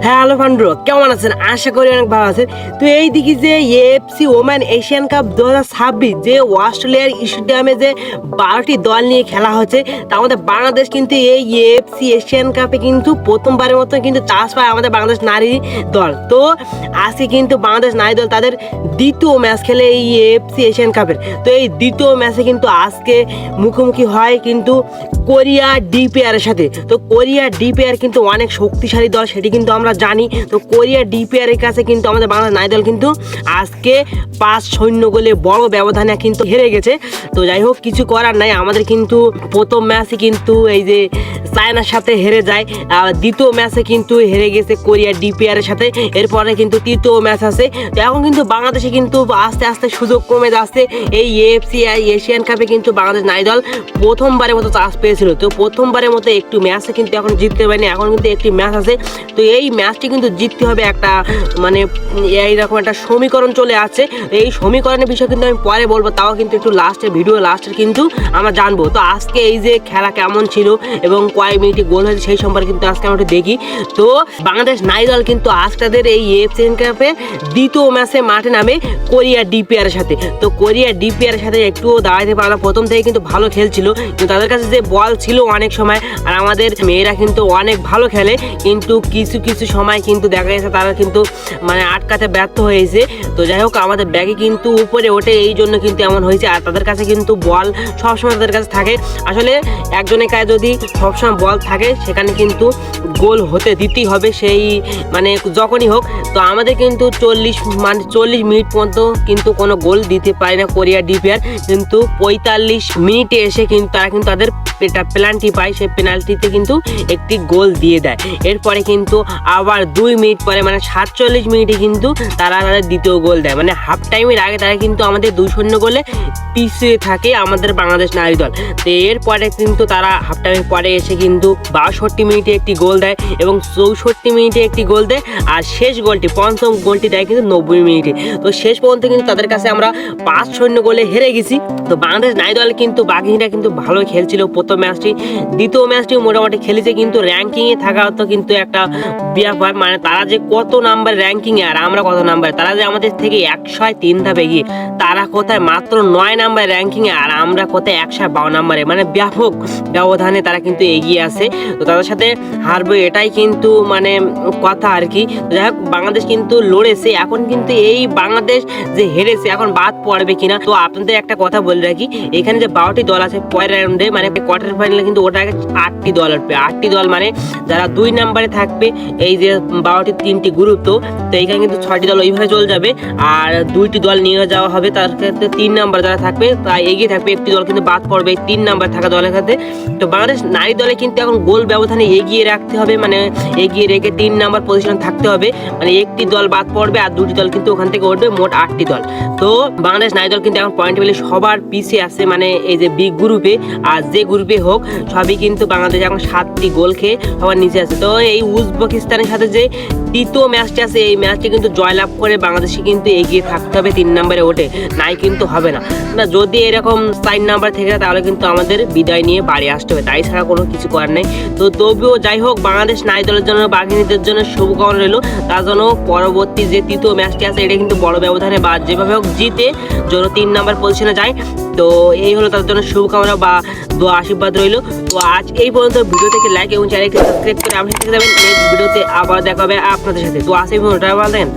Hello ফান্ড্রো, কেমন আছেন? আশা করি অনেক ভালো আছেন। তো এইদিকে যে এএফসি ওমেন এশিয়ান কাপ 2026 যে অস্ট্রেলিয়ার স্টেডিয়ামে যে 12টি দল নিয়ে খেলা হচ্ছে, তার মধ্যে বাংলাদেশ কিন্তু এই এএফসি এশিয়ান কাপে কিন্তু প্রথমবারের মতো কিন্তু চান্স পায় আমাদের বাংলাদেশ নারী দল। তো আজকে কিন্তু বাংলাদেশ নারী দল তাদের দ্বিতীয় ম্যাচ খেলে এই এএফসি এশিয়ান কাপের। তো এই দ্বিতীয় ম্যাচে কিন্তু আজকে মুখোমুখি হয় কিন্তু কোরিয়া ডিপিআরের সাথে। তো কোরিয়া ডিপিআর কিন্তু অনেক শক্তিশালী দল, সেটি কিন্তু আমরা জানি। তো কোরিয়া ডিপিআরের কাছে কিন্তু আমাদের বাংলাদেশ নারী দল কিন্তু আজকে 5-0 গোলে বড় ব্যবধানে কিন্তু হেরে গেছে। তো যাই হোক, কিছু করার নাই। আমাদের কিন্তু প্রথম ম্যাচে কিন্তু এই যে চায়নার সাথে হেরে যায়, দ্বিতীয় ম্যাচে কিন্তু হেরে গেছে কোরিয়া ডিপিআরের সাথে। এরপরে কিন্তু তৃতীয় ম্যাচ আছে। তো এখন কিন্তু বাংলাদেশে কিন্তু আস্তে আস্তে সুযোগ কমে যাচ্ছে। এই এএফসি এশিয়ান কাপে কিন্তু বাংলাদেশ নারী দল প্রথমবারের মতো চান্স পেয়েছিল। তো প্রথমবারের মতো একটু ম্যাচে কিন্তু এখন জিততে পারেনি। এখন কিন্তু একটি ম্যাচ আছে। তো এই ম্যাচটি কিন্তু জিততে হবে। একটা মানে এইরকম একটা সমীকরণ চলে আসছে। এই সমীকরণের বিষয় কিন্তু আমি পরে বলবো, তাও কিন্তু একটু লাস্টের কিন্তু আমরা জানবো। তো আজকে এই যে খেলা কেমন ছিল এবং কয় মিনিটে গোল হয়েছে সেই সম্পর্কে কিন্তু আজকে আমরা একটু দেখি। তো বাংলাদেশ নারী দল কিন্তু আজ তাদের এই এএফসি কাপে দ্বিতীয় ম্যাচে মাঠে নামে কোরিয়া ডিপিআরের সাথে। তো কোরিয়া ডিপিআরের সাথে একটুও দাঁড়াতে পারলো, প্রথম থেকে কিন্তু ভালো খেলছিল। কিন্তু তাদের কাছে যে বল ছিল অনেক সময়, আর আমাদের মেয়েরা কিন্তু অনেক ভালো খেলে, কিন্তু কিছু সময় কিন্তু দেখা গেছে তারা কিন্তু মানে আটকাতে ব্যর্থ হয়েছে। তো যাই হোক, আমাদের ব্যাগে কিন্তু উপরে ওঠে, এই জন্য কিন্তু এমন হয়েছে। আর তাদের কাছে কিন্তু বল সবসময় তাদের কাছে থাকে। আসলে একজনের কাছে যদি সবসময় বল থাকে, সেখানে কিন্তু গোল হতে দিতেই হবে, সেই মানে যখনই হোক। তো আমাদের কিন্তু 40 মিনিট পর্যন্ত কিন্তু কোনো গোল দিতে পারে না কোরিয়া ডিপিআর। কিন্তু 45 মিনিটে এসে কিন্তু তারা কিন্তু তাদের এটা পেনাল্টি পায়, সেই পেনাল্টিতে কিন্তু একটি গোল দিয়ে দেয়। এরপরে কিন্তু আবার 2 মিনিট পরে মানে 47 মিনিটে কিন্তু তারা তাদের দ্বিতীয় গোল দেয়। মানে হাফ টাইমের আগে তারা কিন্তু আমাদের 2-0 গোলে পিছিয়ে থাকে আমাদের বাংলাদেশ নারী দল। তো এরপরে কিন্তু তারা হাফ টাইমের পরে এসে কিন্তু 62 মিনিটে একটি গোল দেয় এবং 64 মিনিটে একটি গোল দেয়। আর শেষ গোলটি, পঞ্চম গোলটি দেয় কিন্তু 90 মিনিটে। তো শেষ পর্যন্ত কিন্তু তাদের কাছে আমরা 5-0 গোলে হেরে গেছি। তো বাংলাদেশ নারী দল কিন্তু বাঘিনীরা কিন্তু ভালো খেলছিল প্রথম ম্যাচটি। দ্বিতীয় ম্যাচটি মোটামুটি খেলেছে, কিন্তু র্যাঙ্কিংয়ে থাকা তো কিন্তু একটা ব্যাপার। মানে তারা যে কত নাম্বার র্যাঙ্কিংয়ে আর আমরা কত নাম্বারে, তারা যে আমাদের থেকে 103 ধাপ এগিয়ে, তারা কোথায় মাত্র 9 নাম্বার র্যাঙ্কিংয়ে আর আমরা কোথায় 152 নাম্বারে, মানে ব্যাপক ব্যবধানে তারা কিন্তু এগিয়ে আছে। তো তাদের সাথে হারবে, এটাই কিন্তু মানে কথা আর কি। যাই হোক, বাংলাদেশ কিন্তু লড়েছে। এখন কিন্তু এই বাংলাদেশ যে হেরেছে, এখন বাদ পড়বে কিনা। তো আপনাদের একটা কথা বলে রাখি, এখানে যে 12টি দল আছে পরের রাউন্ডে, মানে কোয়ার্টার ফাইনালে কিন্তু ওটা 8টি দল আসবে। 8টি দল মানে যারা 2 নাম্বারে থাকবে, এই যে 12টি 3টি গ্রুপ। তো এখানে কিন্তু 6টি দল ওইভাবে চলে যাবে, আর 2টি দল নিয়ে যাওয়া হবে। তার ক্ষেত্রে 3 নাম্বার যারা থাকবে তাই এগিয়ে থাকবে, একটি দল কিন্তু বাদ পড়বে 3 নাম্বার থাকা দলের ক্ষেত্রে। তো বাংলাদেশ নারী দলে কিন্তু এখন গোল ব্যবধানে এগিয়ে রাখতে হবে, মানে এগিয়ে রেখে 3 নাম্বার পজিশন থাকতে হবে। মানে একটি দল বাদ পড়বে আর 2টি দল কিন্তু ওখান থেকে উঠবে, মোট 8টি দল। তো বাংলাদেশ নারী দল কিন্তু এখন পয়েন্ট টেবিলে সবার পিছিয়ে আছে, মানে এই যে বি গ্রুপে। আর যে গ্রুপে হোক, সবই কিন্তু বাংলাদেশ এখন 7টি গোল খেয়ে সবার নিচে আছে। তো এই উজবেকিস্তানের সাথে যে তৃতীয় ম্যাচটি আছে, এই ম্যাচটি কিন্তু জয়লাভ করে বাংলাদেশে কিন্তু এগিয়ে থাকতে হবে, 3 নাম্বারে ওঠে নাই কিন্তু হবে না। যদি এরকম 4 নাম্বার থেকে তাহলে কিন্তু আমাদের বিদায় নিয়ে বাড়ি আসতে হবে, তাই ছাড়া কোনো কিছু করার নেই। তো তবুও যাই হোক, বাংলাদেশ নারী দলের জন্য, বাঘিনীদের জন্য শুভকামনা রইল। তার জন্য পরবর্তী যে তৃতীয় ম্যাচটি আছে, এটা কিন্তু বড় ব্যবধানে বা যেভাবে হোক জিতে যেন 3 নাম্বার পজিশনে যায়। তো এই হলো তাদের জন্য শুভকামনা বা দোয়া আশীর্বাদ রইল। তো আজ এই পর্যন্ত। ভিডিও থেকে লাইক এবং চ্যানেলকে সাবস্ক্রাইব করে আপনি থেকে যাবেন। নেক্সট ভিডিওতে আবার দেখা হবে আপনাদের সাথে। তো আজ এই ভিডিওটা ভালো থাকেন।